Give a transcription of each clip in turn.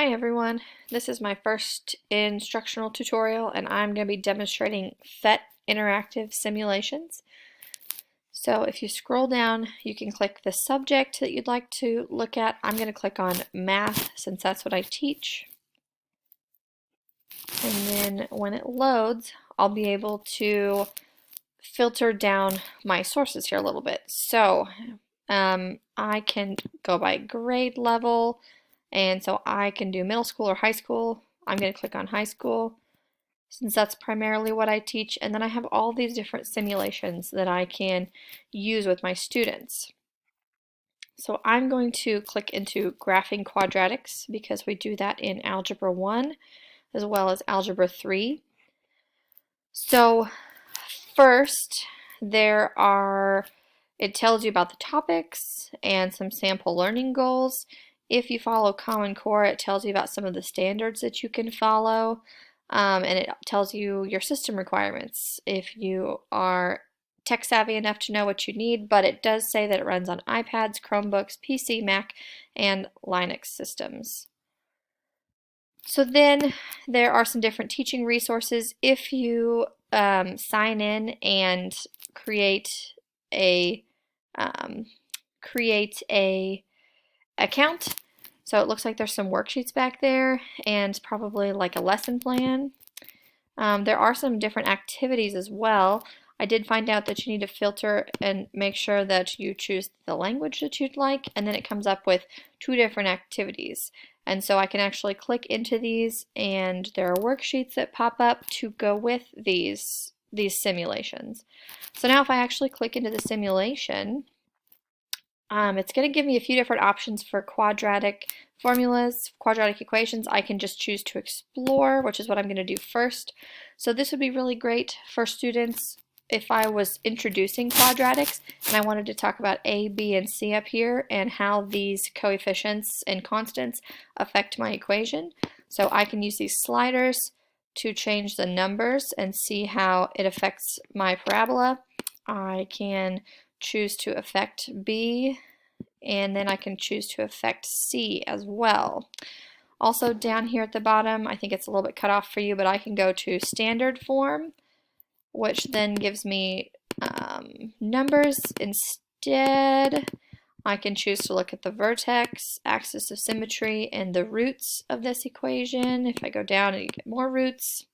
Hi everyone, this is my first instructional tutorial and I'm going to be demonstrating PHET interactive simulations. So if you scroll down, you can click the subject that you'd like to look at. I'm going to click on math since that's what I teach. And then when it loads, I'll be able to filter down my sources here a little bit. So I can go by grade level. And so I can do middle school or high school. I'm going to click on high school since that's primarily what I teach. And then I have all these different simulations that I can use with my students. So I'm going to click into graphing quadratics because we do that in Algebra 1 as well as Algebra 3. So first, it tells you about the topics and some sample learning goals. If you follow Common Core, it tells you about some of the standards that you can follow, and it tells you your system requirements if you are tech savvy enough to know what you need, but it does say that it runs on iPads, Chromebooks, PC, Mac, and Linux systems. So then there are some different teaching resources. If you sign in and create a account, so it looks like there's some worksheets back there and probably like a lesson plan. There are some different activities as well. I did find out that you need to filter and make sure that you choose the language that you'd like, and then it comes up with 2 different activities. And so I can actually click into these, and there are worksheets that pop up to go with these simulations. So now if I actually click into the simulation, it's going to give me a few different options for quadratic formulas, quadratic equations. I can just choose to explore, which is what I'm going to do first. So this would be really great for students if I was introducing quadratics and I wanted to talk about A, B, and C up here and how these coefficients and constants affect my equation. So I can use these sliders to change the numbers and see how it affects my parabola. I can choose to affect B, and then I can choose to affect C as well. Also down here at the bottom, I think it's a little bit cut off for you, but I can go to standard form, which then gives me numbers instead. I can choose to look at the vertex, axis of symmetry, and the roots of this equation. If I go down, you get more roots.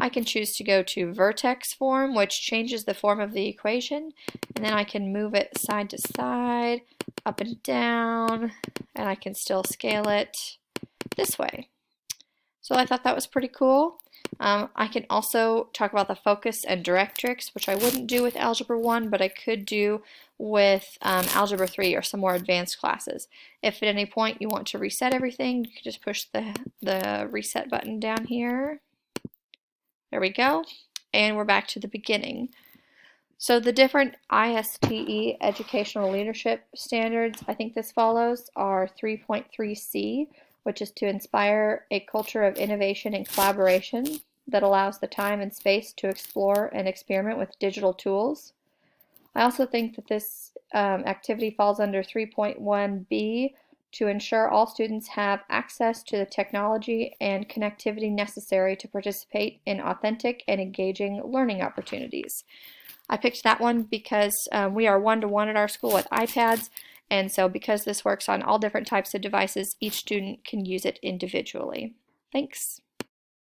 I can choose to go to vertex form, which changes the form of the equation, and then I can move it side to side, up and down, and I can still scale it this way. So I thought that was pretty cool. I can also talk about the focus and Directrix, which I wouldn't do with Algebra 1, but I could do with Algebra 3 or some more advanced classes. If at any point you want to reset everything, you can just push the reset button down here. There we go, and we're back to the beginning. So the different ISTE educational leadership standards I think this follows are 3.3C, which is to inspire a culture of innovation and collaboration that allows the time and space to explore and experiment with digital tools. I also think that this activity falls under 3.1B, to ensure all students have access to the technology and connectivity necessary to participate in authentic and engaging learning opportunities. I picked that one because we are one-to-one at our school with iPads, and so because this works on all different types of devices, each student can use it individually. Thanks.